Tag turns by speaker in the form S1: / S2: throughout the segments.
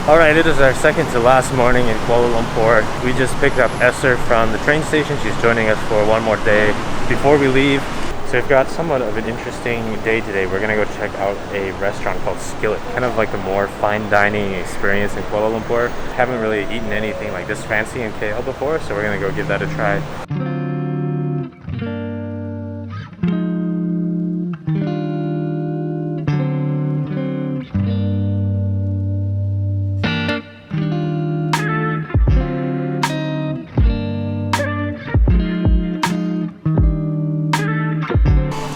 S1: Alright, it is our second to last morning in Kuala Lumpur. We just picked up Esther from the train station. She's joining us for one more day before we leave. So we've got somewhat of an interesting day today. We're gonna go check out a restaurant called Skillet. Kind of like a more fine dining experience in Kuala Lumpur. Haven't really eaten anything like this fancy in KL before, so we're gonna go give that a try.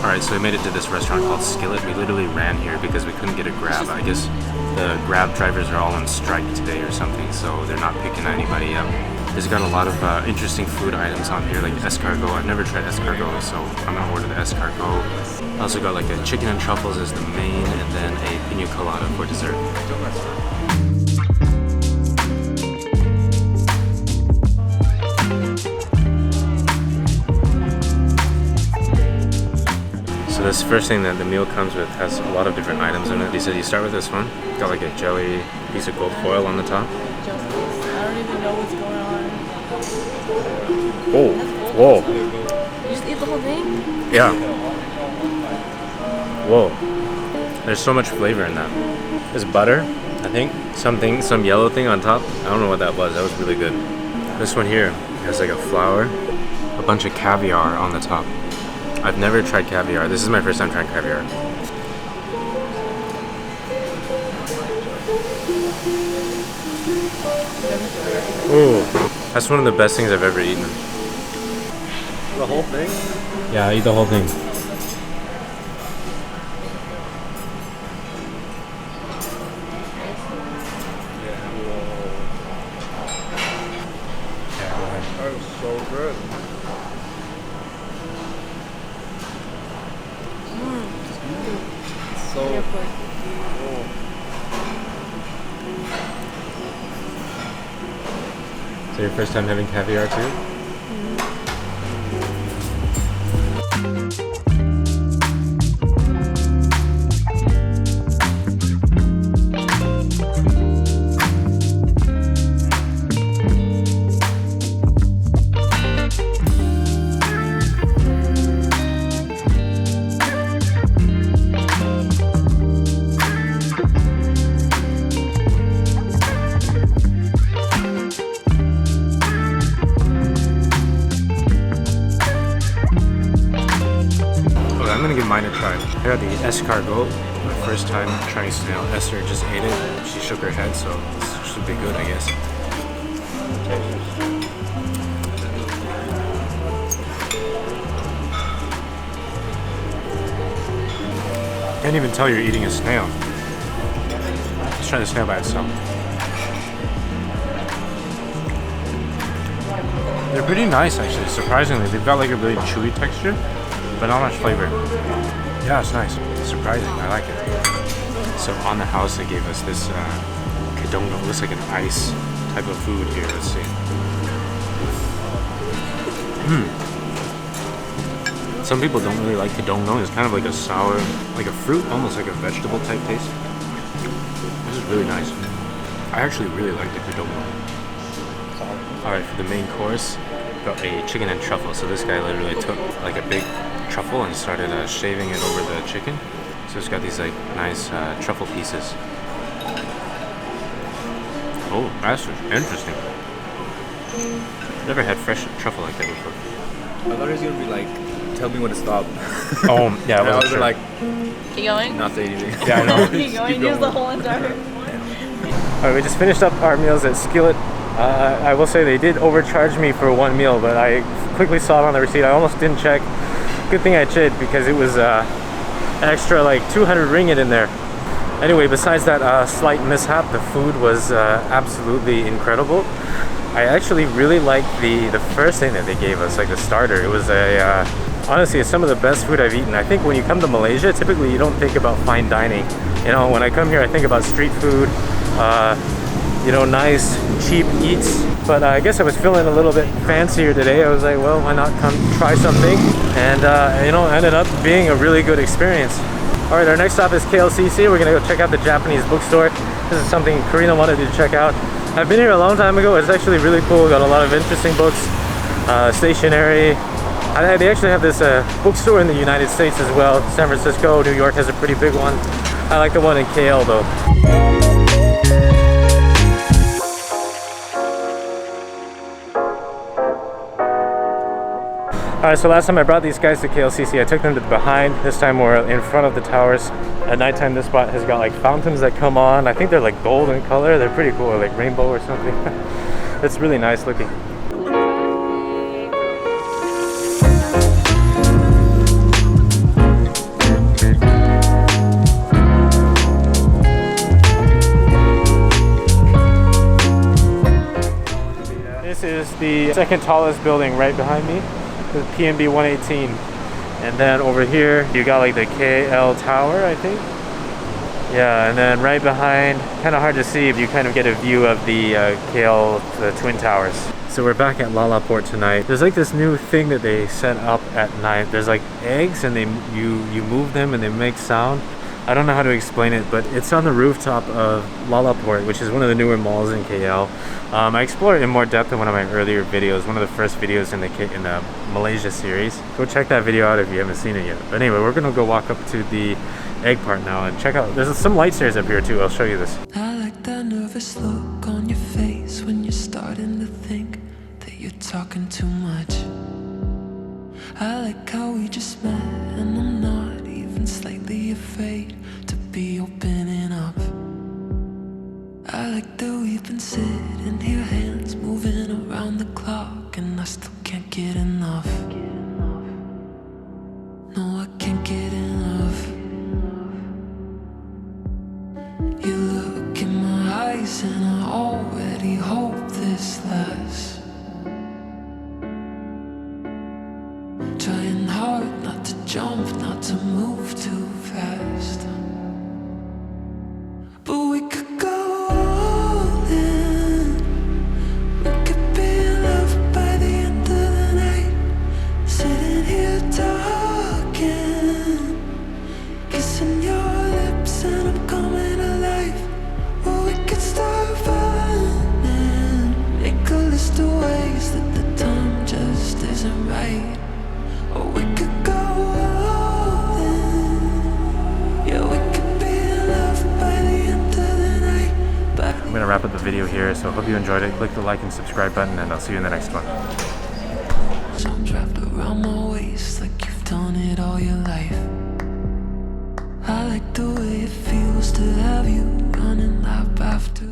S1: Alright, so we made it to this restaurant called Skillet. We literally ran here because we couldn't get a Grab. I guess the Grab drivers are all on strike today or something, so they're not picking anybody up. It's got a lot of interesting food items on here, like escargot. I've never tried escargot, so I'm gonna order the escargot. I also got like a chicken and truffles as the main, and then a pina colada for dessert. So this first thing that the meal comes with has a lot of different items in it. He said you start with this one. Got like a jelly piece of gold foil on the top.
S2: I don't even know what's going on.
S1: Oh, whoa.
S2: You just eat the whole thing?
S1: Yeah. Whoa. There's so much flavor in that. There's butter, I think. Some yellow thing on top. I don't know what that was. That was really good. This one here has like a flour, a bunch of caviar on the top. I've never tried caviar. This is my first time trying caviar. Ooh, that's one of the best things I've ever eaten.
S3: The whole thing?
S1: Yeah, eat the whole thing.
S3: That was so good. So cool.
S1: So your first time having caviar too? I'm gonna give mine a try. I got the escargot, my first time trying snail. Esther just ate it. She shook her head, so this should be good, I guess. Can't even tell you're eating a snail. Let's try the snail by itself. They're pretty nice, actually, surprisingly. They've got like a really chewy texture, but not much flavor. Yeah, it's nice. It's surprising. I like it. So on the house, they gave us this Kedongdong. It looks like an ice type of food here. Let's see. Some people don't really like Kedongdong. It's kind of like a sour, like a fruit, almost like a vegetable type taste. This is really nice. I actually really like the Kedongdong. Alright, for the main course, got a chicken and truffle. So this guy literally took like a big truffle and started shaving it over the chicken. So it's got these like nice truffle pieces. Oh, that's interesting. Never had fresh truffle like that before.
S3: I thought he was gonna be like, tell me when to stop.
S1: Oh, yeah,
S3: I was
S1: sure.
S3: like,
S2: Keep going?
S3: not say anything.
S1: Yeah, I know.
S2: Keep going, use the whole entire...
S1: Alright, we just finished up our meals at Skillet. I will say they did overcharge me for one meal, but I quickly saw it on the receipt. I almost didn't check. Good thing I did, because it was extra like 200 ringgit in there. Anyway, besides that slight mishap, the food was absolutely incredible. I actually really liked the first thing that they gave us, like the starter. It was honestly, it's some of the best food I've eaten. I think when you come to Malaysia, typically you don't think about fine dining. You know, when I come here, I think about street food, you know, nice, cheap eats. But I guess I was feeling a little bit fancier today. I was like, well, why not come try something? And, you know, ended up being a really good experience. Alright, our next stop is KLCC. We're gonna go check out the Japanese bookstore. This is something Karina wanted to check out. I've been here a long time ago. It's actually really cool. Got a lot of interesting books, stationery. They actually have this bookstore in the United States as well. San Francisco, New York has a pretty big one. I like the one in KL though. Alright, so last time I brought these guys to KLCC, I took them to the behind. This time we're in front of the towers. At nighttime, this spot has got like fountains that come on. I think they're like gold in color. They're pretty cool, like rainbow or something. It's really nice looking. This is the second tallest building right behind me. The PMB 118, and then over here you got like the KL Tower, I think. Yeah, and then right behind, kind of hard to see, but you kind of get a view of the KL, the Twin Towers. So we're back at Lalaport tonight. There's like this new thing that they set up at night. There's like eggs, and you move them and they make sound. I don't know how to explain it, but it's on the rooftop of Lalaport, which is one of the newer malls in KL. I explored it in more depth in one of my earlier videos, one of the first videos in the Malaysia series. Go check that video out if you haven't seen it yet. But anyway, we're gonna go walk up to the egg part now and check out. There's some light stairs up here too. I'll show you this.
S4: I like that nervous look on your face when you're starting to think that you're talking too much. I like how we just met and I'm not even slightly afraid to be opening up. I like that we've been sitting here, hands moving around the clock, and I still can't get enough. No, I can't get enough. You look in my eyes and I already hope this lasts. Trying hard not to jump, not to move too fast. But we could go all in. We could be in love by the end of the night. Sitting here talking, kissing your lips and I'm coming alive. Or we could start running, make a list of ways that the time just isn't right. Or we could go all in. Yeah, we could be in love by the end of the night. But
S1: I'm gonna wrap up the video here, so I hope you enjoyed it. Click the like and subscribe button, and I'll see you in the next one.
S4: I'm trapped around my waist like you've done it all your life. I like the way it feels to have you running lap after